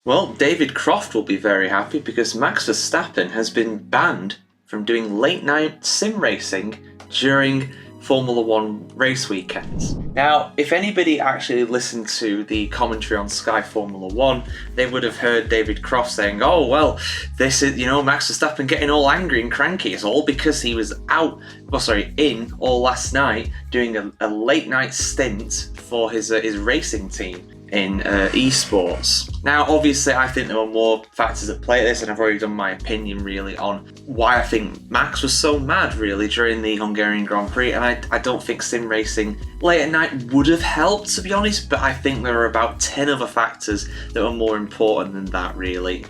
Well, David Croft will be very happy because Max Verstappen has been banned from doing late night sim racing during Formula One race weekends. Now, if anybody actually listened to the commentary on Sky Formula One, they would have heard David Croft saying, oh, well, this is, Max Verstappen getting all angry and cranky. It's all because he was in all last night doing a late night stint for his racing team in esports. Now, obviously, I think there were more factors at play at this, and I've already done my opinion really on why I think Max was so mad really during the Hungarian Grand Prix, and I don't think sim racing late at night would have helped, to be honest, but I think there are about 10 other factors that were more important than that really.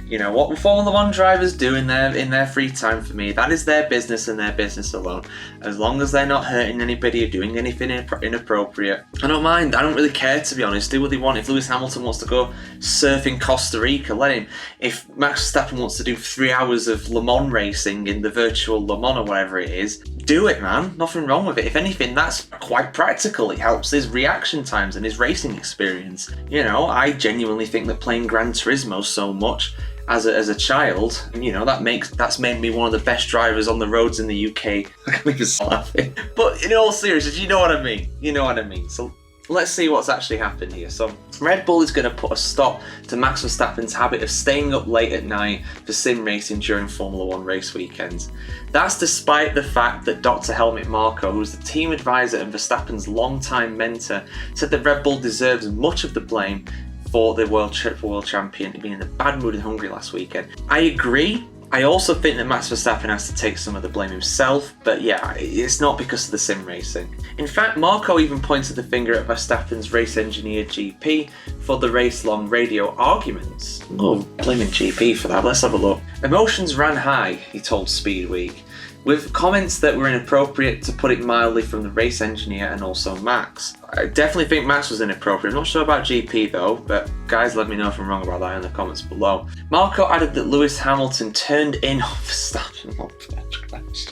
What Formula One drivers do in their free time, for me, that is their business and their business alone. As long as they're not hurting anybody or doing anything inappropriate, I don't mind. I don't really care, to be honest. Do what they want. If Lewis Hamilton wants to go surf in Costa Rica, let him. If Max Verstappen wants to do 3 hours of Le Mans racing in the virtual Le Mans or whatever it is, do it, man. Nothing wrong with it. If anything, that's quite practical. It helps his reaction times and his racing experience. I genuinely think that playing Gran Turismo so much as a child, that's made me one of the best drivers on the roads in the UK. I can't even laughing. But in all seriousness, you know what I mean. So let's see what's actually happened here. So Red Bull is going to put a stop to Max Verstappen's habit of staying up late at night for sim racing during Formula One race weekends. That's despite the fact that Dr. Helmut Marko, who's the team advisor and Verstappen's longtime mentor, said that Red Bull deserves much of the blame for the triple world champion being in a bad mood in Hungary last weekend. I agree. I also think that Max Verstappen has to take some of the blame himself, but yeah, it's not because of the sim racing. In fact, Marko even pointed the finger at Verstappen's race engineer GP for the race-long radio arguments. Oh, blaming GP for that. Let's have a look. Emotions ran high, he told Speed Week, with comments that were inappropriate, to put it mildly, from the race engineer and also Max. I definitely think Max was inappropriate. I'm not sure about GP though, but guys, let me know if I'm wrong about that in the comments below. Marko added that Lewis Hamilton turned in on Verstappen.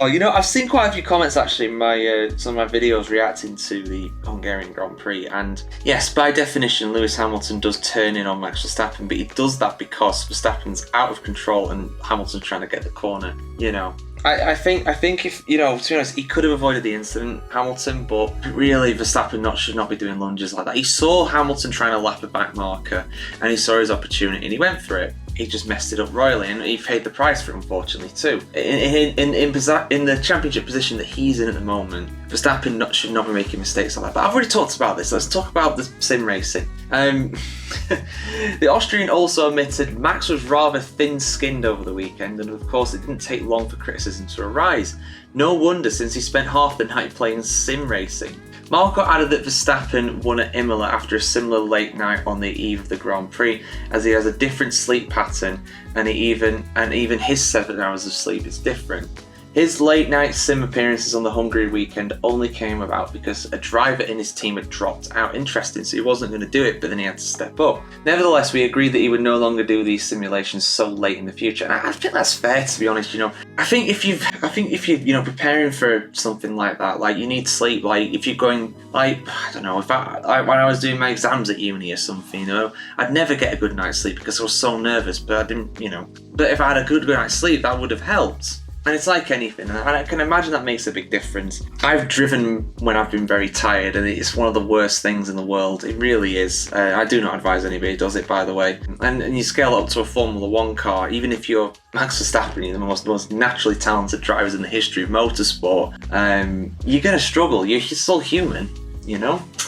I've seen quite a few comments actually in some of my videos reacting to the Hungarian Grand Prix, and yes, by definition, Lewis Hamilton does turn in on Max Verstappen, but he does that because Verstappen's out of control and Hamilton's trying to get the corner. I think if, to be honest, he could have avoided the incident, Hamilton, but really Verstappen should not be doing lunges like that. He saw Hamilton trying to lap a back marker and he saw his opportunity and he went for it. He just messed it up royally, and he paid the price for it, unfortunately, too. In the championship position that he's in at the moment, Verstappen should not be making mistakes like that. But I've already talked about this. Let's talk about the sim racing. The Austrian also admitted Max was rather thin-skinned over the weekend, and of course it didn't take long for criticism to arise. No wonder, since he spent half the night playing sim racing. Marko added that Verstappen won at Imola after a similar late night on the eve of the Grand Prix, as he has a different sleep pattern, and even his 7 hours of sleep is different. His late night sim appearances on the Hungary weekend only came about because a driver in his team had dropped out. Interesting, so he wasn't going to do it, but then he had to step up. Nevertheless, we agreed that he would no longer do these simulations so late in the future, and I think that's fair, to be honest. I think if you're preparing for something like that, like, you need sleep. Like, if you're going, like, I don't know, when I was doing my exams at uni or something, I'd never get a good night's sleep because I was so nervous. But I didn't, But if I had a good night's sleep, that would have helped. And it's like anything, and I can imagine that makes a big difference. I've driven when I've been very tired, and it's one of the worst things in the world. It really is. I do not advise anybody who does it, by the way. And you scale up to a Formula One car, even if you're Max Verstappen, you're the most naturally talented drivers in the history of motorsport, you're going to struggle. You're still human.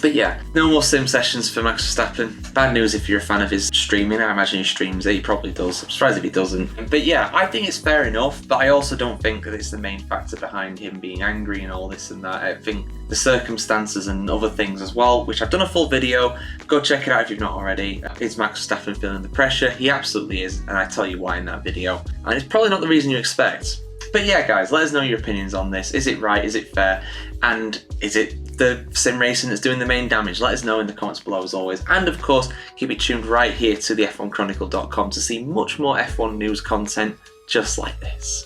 But yeah, no more sim sessions for Max Verstappen. Bad news if you're a fan of his streaming. I imagine he streams it. He probably does. I'm surprised if he doesn't. But yeah, I think it's fair enough, but I also don't think that it's the main factor behind him being angry and all this and that. I think the circumstances and other things as well, which I've done a full video. Go check it out if you've not already. Is Max Verstappen feeling the pressure? He absolutely is, and I tell you why in that video. And it's probably not the reason you expect. But yeah, guys, let us know your opinions on this. Is it right? Is it fair? And is it the sim racing that's doing the main damage? Let us know in the comments below, as always. And of course, keep it tuned right here to the F1chronicle.com to see much more F1 news content just like this.